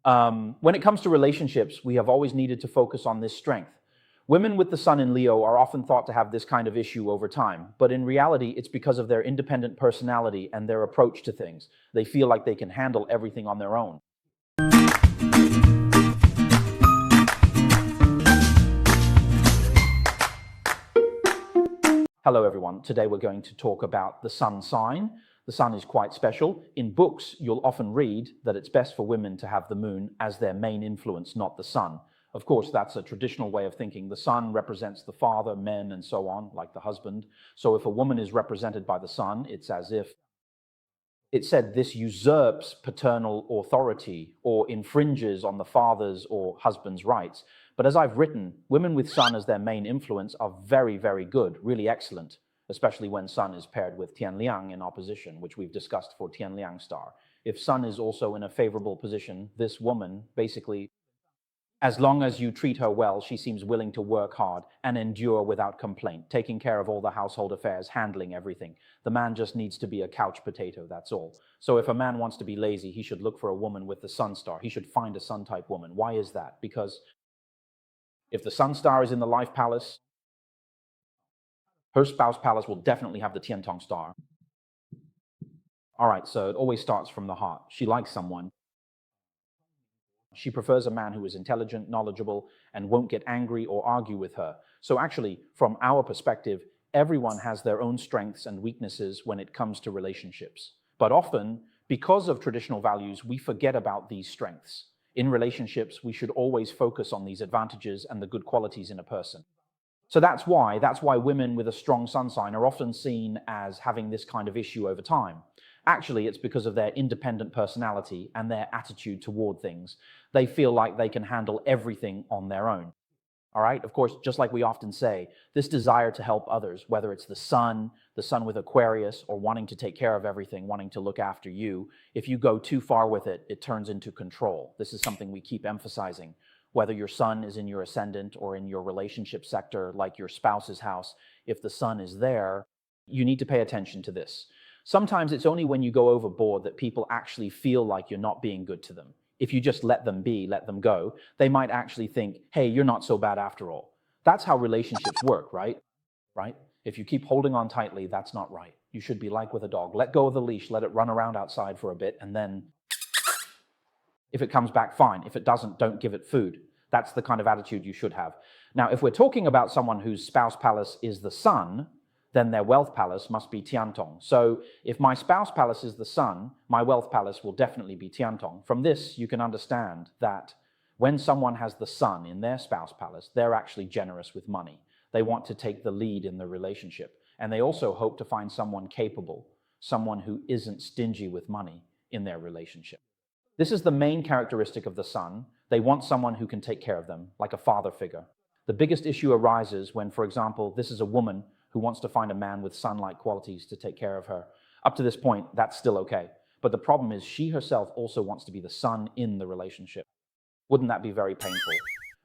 When it comes to relationships, we have always needed to focus on this strength. Women with the sun in Leo are often thought to have this kind of issue over time, but in reality, it's because of their independent personality and their approach to things. They feel like they can handle everything on their own. Hello everyone, today we're going to talk about the sun sign. The sun is quite special. In books, you'll often read that it's best for women to have the moon as their main influence, not the sun. Of course, that's a traditional way of thinking. The sun represents the father, men, and so on, like the husband. So if a woman is represented by the sun, it's as if it said this usurps paternal authority or infringes on the father's or husband's rights. But as I've written, women with sun as their main influence are very, very good, really excellent, especially when sun is paired with Tianliang in opposition, which we've discussed for Tianliang star. If sun is also in a favorable position, this woman basically, as long as you treat her well, she seems willing to work hard and endure without complaint, taking care of all the household affairs, handling everything. The man just needs to be a couch potato, that's all. So if a man wants to be lazy, he should look for a woman with the sun star. He should find a sun-type woman. Why is that? Because if the sun star is in the life palace, her spouse palace will definitely have the Tiantong star. All right, so it always starts from the heart. She likes someone. She prefers a man who is intelligent, knowledgeable, and won't get angry or argue with her. So actually, from our perspective, everyone has their own strengths and weaknesses when it comes to relationships. But often, because of traditional values, we forget about these strengths. In relationships, we should always focus on these advantages and the good qualities in a person. So that's why women with a strong sun sign are often seen as having this kind of issue over time. Actually, it's because of their independent personality and their attitude toward things. They feel like they can handle everything on their own. All right, of course, just like we often say, this desire to help others, whether it's the sun with Aquarius, or wanting to take care of everything, wanting to look after you, if you go too far with it, it turns into control. This is something we keep emphasizing. Whether your sun is in your ascendant or in your relationship sector, like your spouse's house, if the sun is there, you need to pay attention to this. Sometimes it's only when you go overboard that people actually feel like you're not being good to them. If you just let them be, let them go, they might actually think, hey, you're not so bad after all. That's how relationships work, right? If you keep holding on tightly, that's not right. You should be like with a dog. Let go of the leash, let it run around outside for a bit, and then if it comes back, fine. If it doesn't, don't give it food. That's the kind of attitude you should have. Now, if we're talking about someone whose spouse palace is the sun, then their wealth palace must be Tiantong. So if my spouse palace is the sun, my wealth palace will definitely be Tiantong. From this, you can understand that when someone has the sun in their spouse palace, they're actually generous with money. They want to take the lead in the relationship. And they also hope to find someone capable, someone who isn't stingy with money in their relationship. This is the main characteristic of the sun. They want someone who can take care of them, like a father figure. The biggest issue arises when, for example, this is a woman who wants to find a man with sun-like qualities to take care of her. Up to this point, that's still okay. But the problem is she herself also wants to be the sun in the relationship. Wouldn't that be very painful?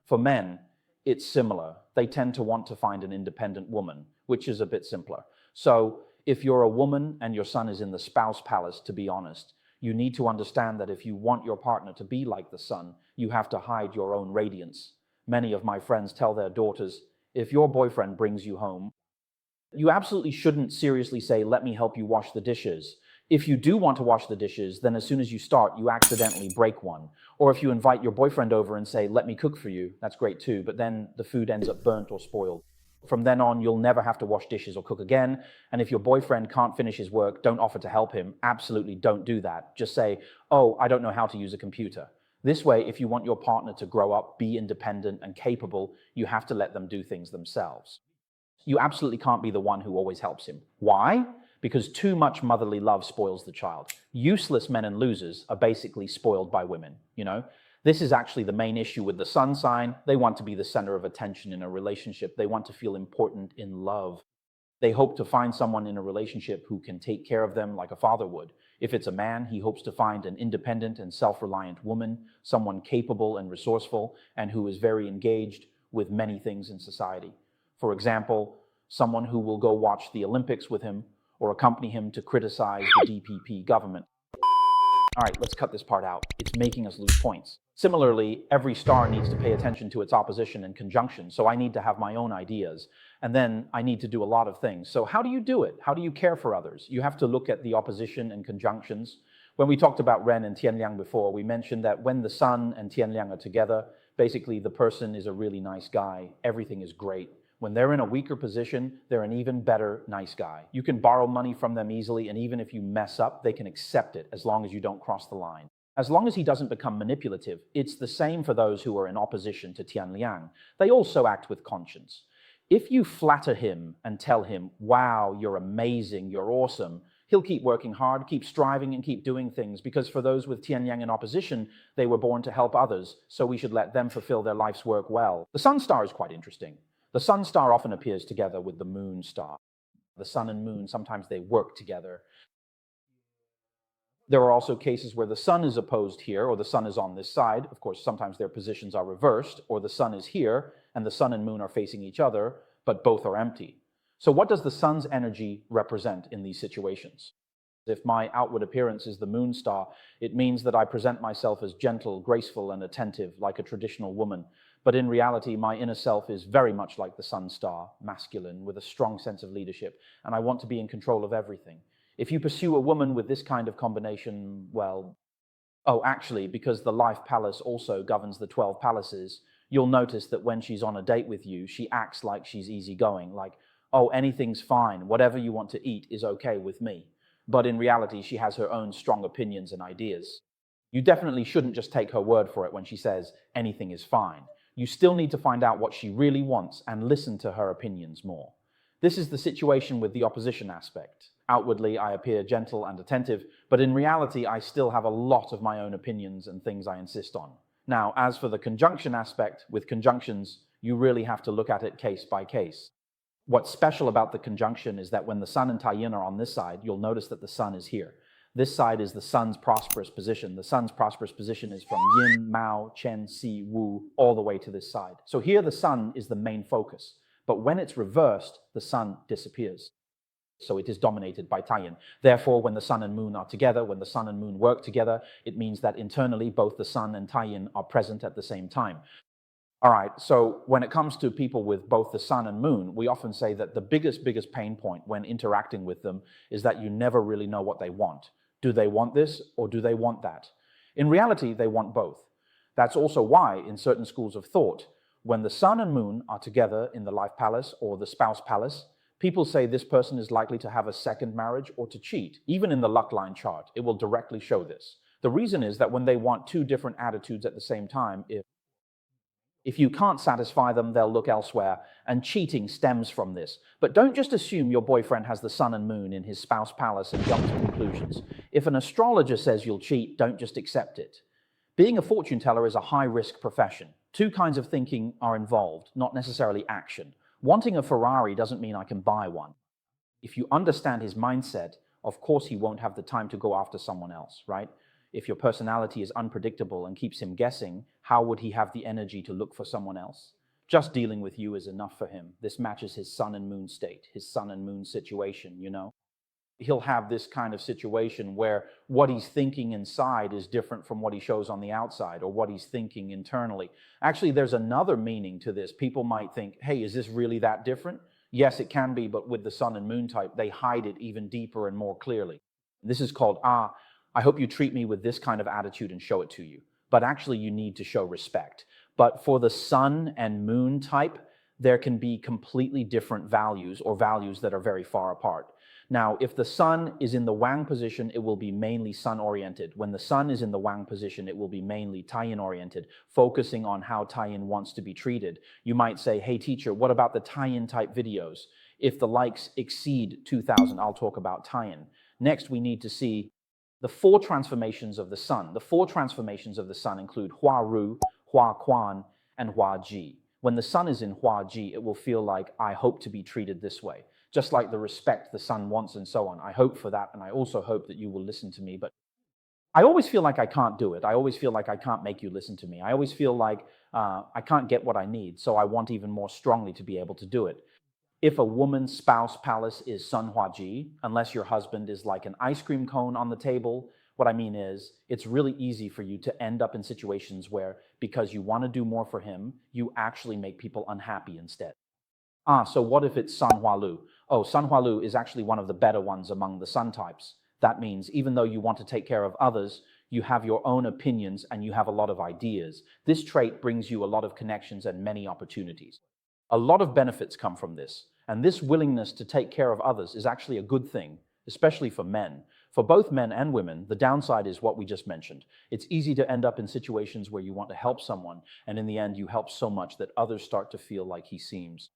For men, it's similar. They tend to want to find an independent woman, which is a bit simpler. So if you're a woman and your sun is in the spouse palace, to be honest, you need to understand that if you want your partner to be like the sun, you have to hide your own radiance. Many of my friends tell their daughters, if your boyfriend brings you home, you absolutely shouldn't seriously say, let me help you wash the dishes. If you do want to wash the dishes, then as soon as you start, you accidentally break one. Or if you invite your boyfriend over and say, let me cook for you, that's great too, but then the food ends up burnt or spoiled. From then on, you'll never have to wash dishes or cook again. And if your boyfriend can't finish his work, don't offer to help him. Absolutely don't do that. Just say, oh, I don't know how to use a computer. This way, if you want your partner to grow up, be independent and capable, you have to let them do things themselves. You absolutely can't be the one who always helps him. Why? Because too much motherly love spoils the child. Useless men and losers are basically spoiled by women, you know? This is actually the main issue with the sun sign. They want to be the center of attention in a relationship. They want to feel important in love. They hope to find someone in a relationship who can take care of them like a father would. If it's a man, he hopes to find an independent and self-reliant woman, someone capable and resourceful, and who is very engaged with many things in society. For example, someone who will go watch the Olympics with him or accompany him to criticize the DPP government. All right, let's cut this part out. It's making us lose points. Similarly, every star needs to pay attention to its opposition and conjunction, so I need to have my own ideas, and then I need to do a lot of things. So how do you do it? How do you care for others? You have to look at the opposition and conjunctions. When we talked about Ren and Tianliang before, we mentioned that when the Sun and Tianliang are together, basically the person is a really nice guy, everything is great. When they're in a weaker position, they're an even better nice guy. You can borrow money from them easily, and even if you mess up, they can accept it as long as you don't cross the line. As long as he doesn't become manipulative, it's the same for those who are in opposition to Tianliang. They also act with conscience. If you flatter him and tell him, wow, you're amazing, you're awesome, he'll keep working hard, keep striving, and keep doing things, because for those with Tianliang in opposition, they were born to help others, so we should let them fulfill their life's work well. The Sun star is quite interesting. The Sun star often appears together with the Moon star. The Sun and Moon, sometimes they work together. There are also cases where the Sun is opposed here, or the Sun is on this side. Of course, sometimes their positions are reversed, or the Sun is here, and the Sun and Moon are facing each other, but both are empty. So what does the Sun's energy represent in these situations? If my outward appearance is the Moon star, it means that I present myself as gentle, graceful, and attentive, like a traditional woman. But in reality, my inner self is very much like the Sun star, masculine, with a strong sense of leadership, and I want to be in control of everything. If you pursue a woman with this kind of combination, well, oh, actually, because the life palace also governs the 12 palaces, you'll notice that when she's on a date with you, she acts like she's easygoing, like, oh, anything's fine, whatever you want to eat is okay with me. But in reality, she has her own strong opinions and ideas. You definitely shouldn't just take her word for it when she says anything is fine. You still need to find out what she really wants and listen to her opinions more. This is the situation with the opposition aspect. Outwardly, I appear gentle and attentive, but in reality, I still have a lot of my own opinions and things I insist on. Now, as for the conjunction aspect, with conjunctions, you really have to look at it case by case. What's special about the conjunction is that when the Sun and Taiyin are on this side, you'll notice that the Sun is here. This side is the Sun's prosperous position. The Sun's prosperous position is from Yin, Mao, Chen, Si, Wu, all the way to this side. So here the Sun is the main focus. But when it's reversed, the Sun disappears. So it is dominated by Taiyin. Therefore, when the Sun and Moon are together, when the Sun and Moon work together, it means that internally both the Sun and Taiyin are present at the same time. All right, so when it comes to people with both the Sun and Moon, we often say that the biggest pain point when interacting with them is that you never really know what they want. Do they want this or do they want that? In reality, they want both. That's also why, in certain schools of thought, when the Sun and Moon are together in the life palace or the spouse palace, people say this person is likely to have a second marriage or to cheat. Even in the luck line chart, it will directly show this. The reason is that when they want two different attitudes at the same time, if you can't satisfy them, they'll look elsewhere, and cheating stems from this. But don't just assume your boyfriend has the Sun and Moon in his spouse palace and jump to conclusions. If an astrologer says you'll cheat, don't just accept it. Being a fortune teller is a high-risk profession. Two kinds of thinking are involved, not necessarily action. Wanting a Ferrari doesn't mean I can buy one. If you understand his mindset, of course he won't have the time to go after someone else, right? If your personality is unpredictable and keeps him guessing, how would he have the energy to look for someone else? Just dealing with you is enough for him. This matches his Sun and Moon state, his Sun and Moon situation, you know? He'll have this kind of situation where what he's thinking inside is different from what he shows on the outside, or what he's thinking internally. Actually, there's another meaning to this. People might think, hey, is this really that different? Yes, it can be, but with the Sun and Moon type, they hide it even deeper and more clearly. This is called, I hope you treat me with this kind of attitude and show it to you. But actually, you need to show respect. But for the Sun and Moon type, there can be completely different values, or values that are very far apart. Now, if the Sun is in the Wang position, it will be mainly Sun-oriented. When the Sun is in the Wang position, it will be mainly Taiyin-oriented, focusing on how Taiyin wants to be treated. You might say, hey, teacher, what about the Taiyin-type videos? If the likes exceed 2,000, I'll talk about Taiyin. Next, we need to see the 4 transformations of the Sun. The 4 transformations of the Sun include Hua Ru, Hua Quan, and Hua Ji. When the Sun is in Hua Ji, it will feel like, I hope to be treated this way. Just like the respect the Sun wants and so on. I hope for that, and I also hope that you will listen to me. But I always feel like I can't do it. I always feel like I can't make you listen to me. I always feel like I can't get what I need, so I want even more strongly to be able to do it. If a woman's spouse palace is Sun Hua Ji, unless your husband is like an ice cream cone on the table, What I mean is, it's really easy for you to end up in situations where, because you want to do more for him, you actually make people unhappy instead. So what if it's Sun Hua Lu? Oh, Sun Hua Lu is actually one of the better ones among the sun types. That means even though you want to take care of others, you have your own opinions and you have a lot of ideas. This trait brings you a lot of connections and many opportunities. A lot of benefits come from this, and this willingness to take care of others is actually a good thing, especially for men. For both men and women, the downside is what we just mentioned. It's easy to end up in situations where you want to help someone, and in the end you help so much that others start to feel like he seems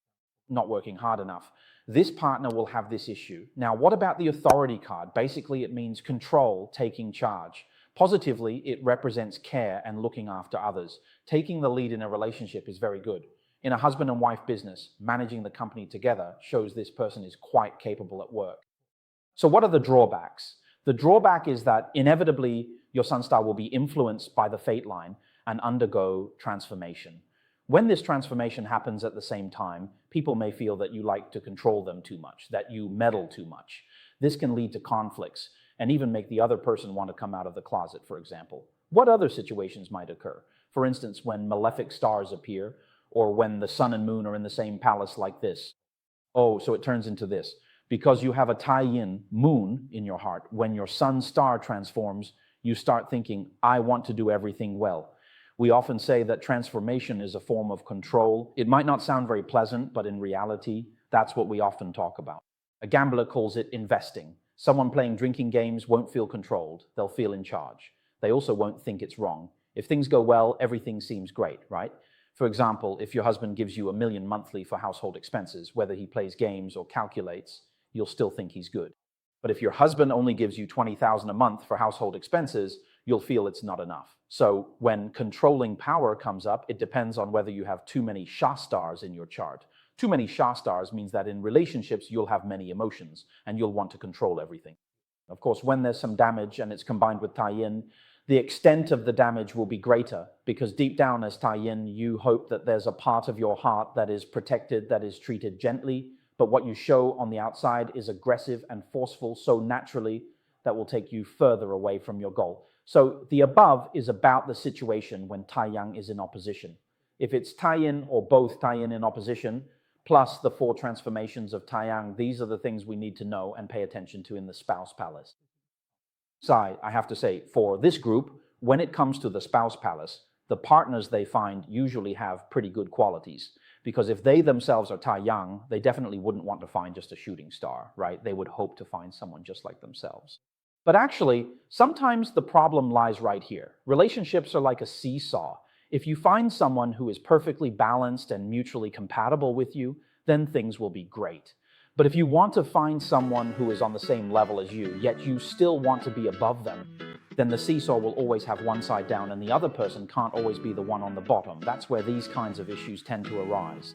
not working hard enough. This partner will have this issue. Now, what about the authority card? Basically, it means control, taking charge. Positively, it represents care and looking after others. Taking the lead in a relationship is very good. In a husband and wife business, managing the company together shows this person is quite capable at work. So what are the drawbacks? The drawback is that inevitably your sun star will be influenced by the fate line and undergo transformation. When this transformation happens at the same time, people may feel that you like to control them too much, that you meddle too much. This can lead to conflicts and even make the other person want to come out of the closet, for example. What other situations might occur? For instance, when malefic stars appear, or when the sun and moon are in the same palace like this. Oh, so it turns into this. Because you have a Tai-yin moon in your heart, when your sun star transforms, you start thinking, I want to do everything well. We often say that transformation is a form of control. It might not sound very pleasant, but in reality, that's what we often talk about. A gambler calls it investing. Someone playing drinking games won't feel controlled. They'll feel in charge. They also won't think it's wrong. If things go well, everything seems great, right? For example, if your husband gives you $1 million monthly for household expenses, whether he plays games or calculates, you'll still think he's good. But if your husband only gives you $20,000 a month for household expenses, you'll feel it's not enough. So when controlling power comes up, it depends on whether you have too many Sha stars in your chart. Too many Sha stars means that in relationships, you'll have many emotions and you'll want to control everything. Of course, when there's some damage and it's combined with Tai-yin, the extent of the damage will be greater because deep down as Tai-yin, you hope that there's a part of your heart that is protected, that is treated gently, but what you show on the outside is aggressive and forceful so naturally that will take you further away from your goal. So the above is about the situation when Tai-yang is in opposition. If it's Tai-yin or both Tai-yin in opposition, plus the 4 transformations of Tai-yang, these are the things we need to know and pay attention to in the spouse palace. Zi, I have to say, for this group, when it comes to the spouse palace, the partners they find usually have pretty good qualities. Because if they themselves are Tai-yang, they definitely wouldn't want to find just a shooting star, right? They would hope to find someone just like themselves. But actually, sometimes the problem lies right here. Relationships are like a seesaw. If you find someone who is perfectly balanced and mutually compatible with you, then things will be great. But if you want to find someone who is on the same level as you, yet you still want to be above them, then the seesaw will always have one side down and the other person can't always be the one on the bottom. That's where these kinds of issues tend to arise.